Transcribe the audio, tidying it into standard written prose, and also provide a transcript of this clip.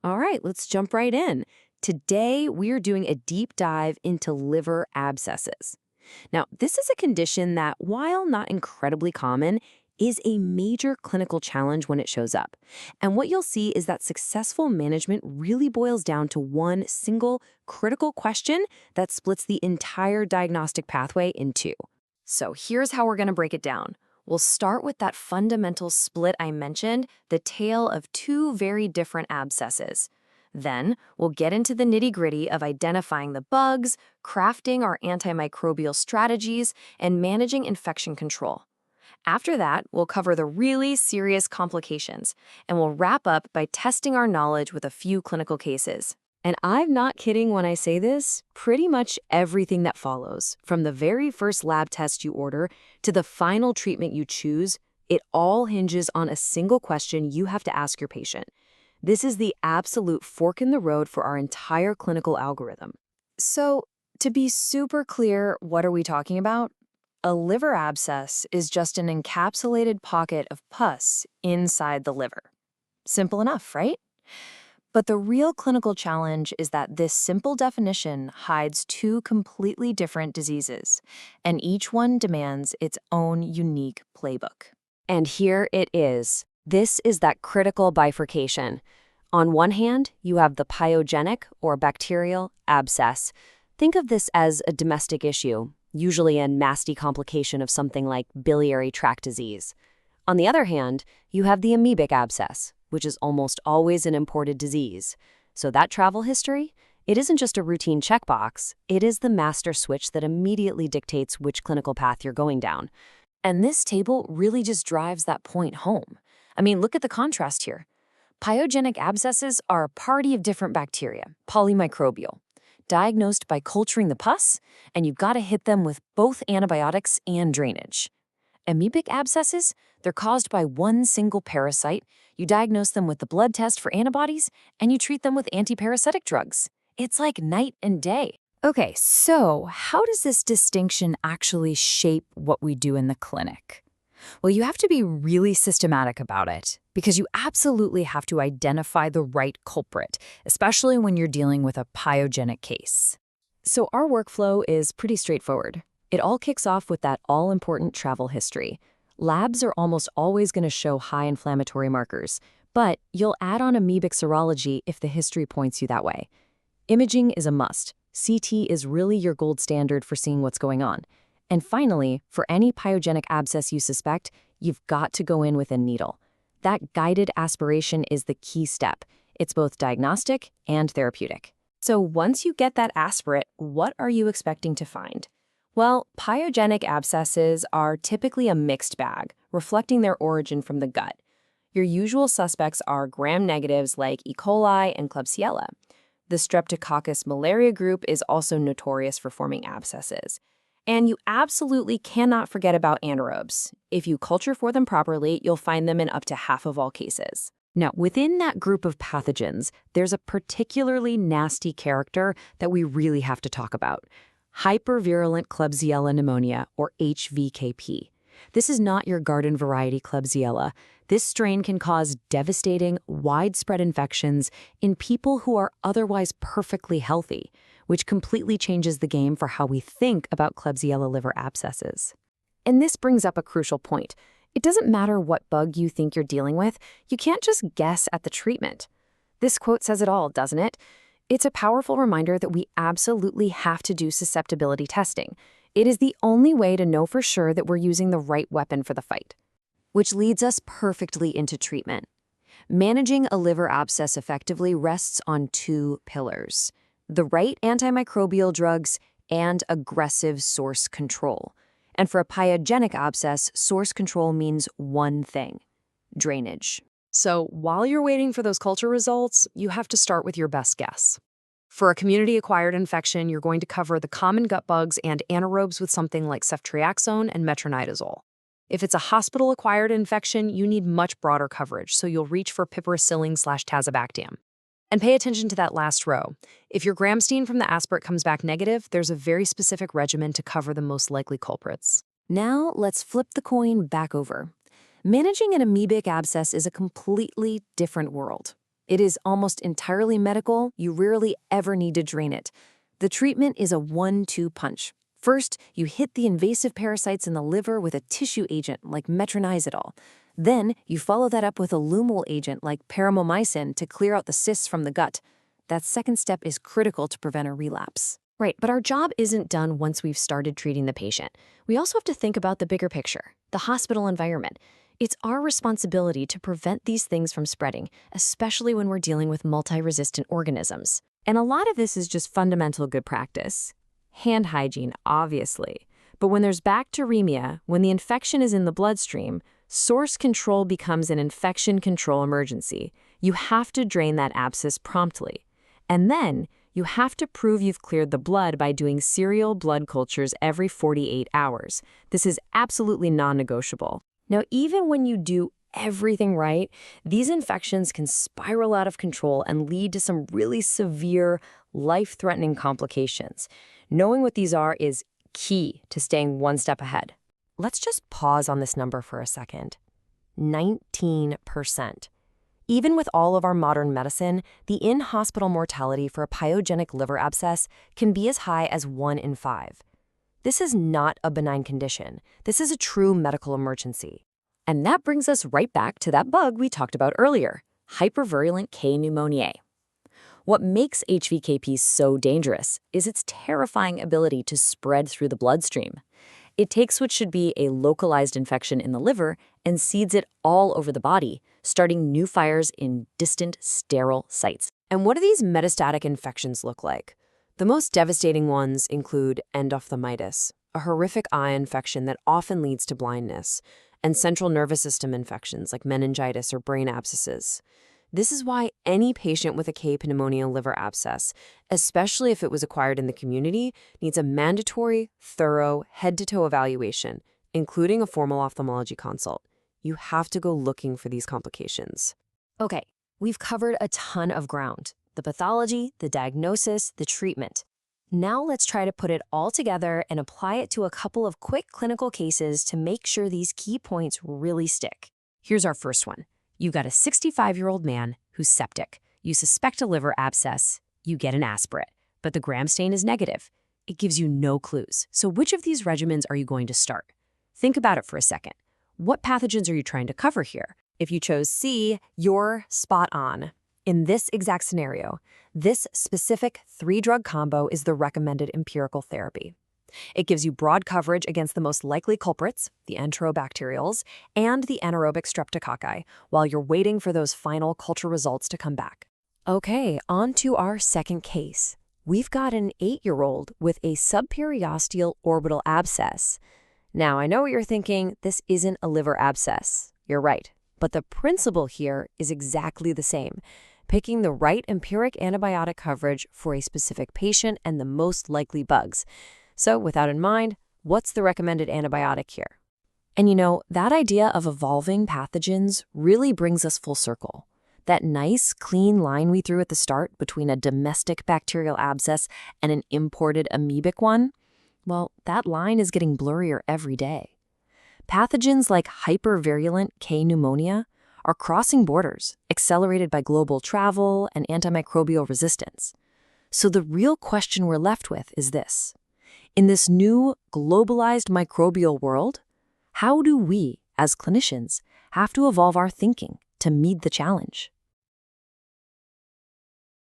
All right, let's jump right in. Today, we are doing a deep dive into liver abscesses. Now, this is a condition that, while not incredibly common, is a major clinical challenge when it shows up. And what you'll see is that successful management really boils down to one single critical question that splits the entire diagnostic pathway in two. So here's how we're going to break it down. We'll start with that fundamental split I mentioned, the tale of two very different abscesses. Then, we'll get into the nitty-gritty of identifying the bugs, crafting our antimicrobial strategies, and managing infection control. After that, we'll cover the really serious complications, and we'll wrap up by testing our knowledge with a few clinical cases. And I'm not kidding when I say this, pretty much everything that follows, from the very first lab test you order to the final treatment you choose, it all hinges on a single question you have to ask your patient. This is the absolute fork in the road for our entire clinical algorithm. So, to be super clear, what are we talking about? A liver abscess is just an encapsulated pocket of pus inside the liver. Simple enough, right? But the real clinical challenge is that this simple definition hides two completely different diseases, and each one demands its own unique playbook. And here it is. This is that critical bifurcation. On one hand, you have the pyogenic or bacterial abscess. Think of this as a domestic issue, usually a nasty complication of something like biliary tract disease. On the other hand, you have the amoebic abscess, which is almost always an imported disease. So that travel history, it isn't just a routine checkbox, it is the master switch that immediately dictates which clinical path you're going down. And this table really just drives that point home. I mean, look at the contrast here. Pyogenic abscesses are a party of different bacteria, polymicrobial, diagnosed by culturing the pus, and you've got to hit them with both antibiotics and drainage. Amoebic abscesses, they're caused by one single parasite. You diagnose them with the blood test for antibodies, and you treat them with antiparasitic drugs. It's like night and day. Okay, so how does this distinction actually shape what we do in the clinic? Well, you have to be really systematic about it because you absolutely have to identify the right culprit, especially when you're dealing with a pyogenic case. So our workflow is pretty straightforward. It all kicks off with that all-important travel history. Labs are almost always going to show high inflammatory markers, but you'll add on amoebic serology if the history points you that way. Imaging is a must. CT is really your gold standard for seeing what's going on. And finally, for any pyogenic abscess you suspect, you've got to go in with a needle. That guided aspiration is the key step. It's both diagnostic and therapeutic. So once you get that aspirate, what are you expecting to find? Well, pyogenic abscesses are typically a mixed bag, reflecting their origin from the gut. Your usual suspects are gram-negatives like E. coli and Klebsiella. The Streptococcus malaria group is also notorious for forming abscesses. And you absolutely cannot forget about anaerobes. If you culture for them properly, you'll find them in up to half of all cases. Now, within that group of pathogens, there's a particularly nasty character that we really have to talk about. Hypervirulent Klebsiella pneumonia, or HVKP. This is not your garden variety Klebsiella. This strain can cause devastating, widespread infections in people who are otherwise perfectly healthy, which completely changes the game for how we think about Klebsiella liver abscesses. And this brings up a crucial point. It doesn't matter what bug you think you're dealing with, you can't just guess at the treatment. This quote says it all, doesn't it? It's a powerful reminder that we absolutely have to do susceptibility testing. It is the only way to know for sure that we're using the right weapon for the fight. Which leads us perfectly into treatment. Managing a liver abscess effectively rests on two pillars: the right antimicrobial drugs and aggressive source control. And for a pyogenic abscess, source control means one thing: drainage. So while you're waiting for those culture results, you have to start with your best guess. For a community-acquired infection, you're going to cover the common gut bugs and anaerobes with something like ceftriaxone and metronidazole. If it's a hospital-acquired infection, you need much broader coverage, so you'll reach for piperacillin/tazobactam. And pay attention to that last row. If your Gram-stain from the aspirate comes back negative, there's a very specific regimen to cover the most likely culprits. Now, let's flip the coin back over. Managing an amoebic abscess is a completely different world. It is almost entirely medical. You rarely ever need to drain it. The treatment is a 1-2 punch. First, you hit the invasive parasites in the liver with a tissue agent like metronidazole. Then, you follow that up with a luminal agent like paramomycin to clear out the cysts from the gut. That second step is critical to prevent a relapse. Right, but our job isn't done once we've started treating the patient. We also have to think about the bigger picture, the hospital environment. It's our responsibility to prevent these things from spreading, especially when we're dealing with multi-resistant organisms. And a lot of this is just fundamental good practice. Hand hygiene, obviously. But when there's bacteremia, when the infection is in the bloodstream, source control becomes an infection control emergency. You have to drain that abscess promptly. And then, you have to prove you've cleared the blood by doing serial blood cultures every 48 hours. This is absolutely non-negotiable. Now, even when you do everything right, these infections can spiral out of control and lead to some really severe, life-threatening complications. Knowing what these are is key to staying one step ahead. Let's just pause on this number for a second. 19%. Even with all of our modern medicine, the in-hospital mortality for a pyogenic liver abscess can be as high as 1 in 5. This is not a benign condition. This is a true medical emergency. And that brings us right back to that bug we talked about earlier, hypervirulent K. pneumoniae. What makes HVKP so dangerous is its terrifying ability to spread through the bloodstream. It takes what should be a localized infection in the liver and seeds it all over the body, starting new fires in distant, sterile sites. And what do these metastatic infections look like? The most devastating ones include endophthalmitis, a horrific eye infection that often leads to blindness, and central nervous system infections like meningitis or brain abscesses. This is why any patient with a K. pneumonia liver abscess, especially if it was acquired in the community, needs a mandatory, thorough, head-to-toe evaluation, including a formal ophthalmology consult. You have to go looking for these complications. Okay, we've covered a ton of ground. The pathology, the diagnosis, the treatment. Now let's try to put it all together and apply it to a couple of quick clinical cases to make sure these key points really stick. Here's our first one. You've got a 65-year-old man who's septic. You suspect a liver abscess. You get an aspirate, but the gram stain is negative. It gives you no clues. So which of these regimens are you going to start? Think about it for a second. What pathogens are you trying to cover here? If you chose C, you're spot on. In this exact scenario, this specific 3-drug combo is the recommended empirical therapy. It gives you broad coverage against the most likely culprits, the enterobacterials, and the anaerobic streptococci, while you're waiting for those final culture results to come back. Okay, on to our second case. We've got an 8-year-old with a subperiosteal orbital abscess. Now, I know what you're thinking, this isn't a liver abscess. You're right, but the principle here is exactly the same. Picking the right empiric antibiotic coverage for a specific patient and the most likely bugs. So with that in mind, what's the recommended antibiotic here? And you know, that idea of evolving pathogens really brings us full circle. That nice, clean line we threw at the start between a domestic bacterial abscess and an imported amoebic one, well, that line is getting blurrier every day. Pathogens like hypervirulent K. pneumonia are crossing borders, accelerated by global travel and antimicrobial resistance. So the real question we're left with is this. In this new, globalized microbial world, how do we, as clinicians, have to evolve our thinking to meet the challenge?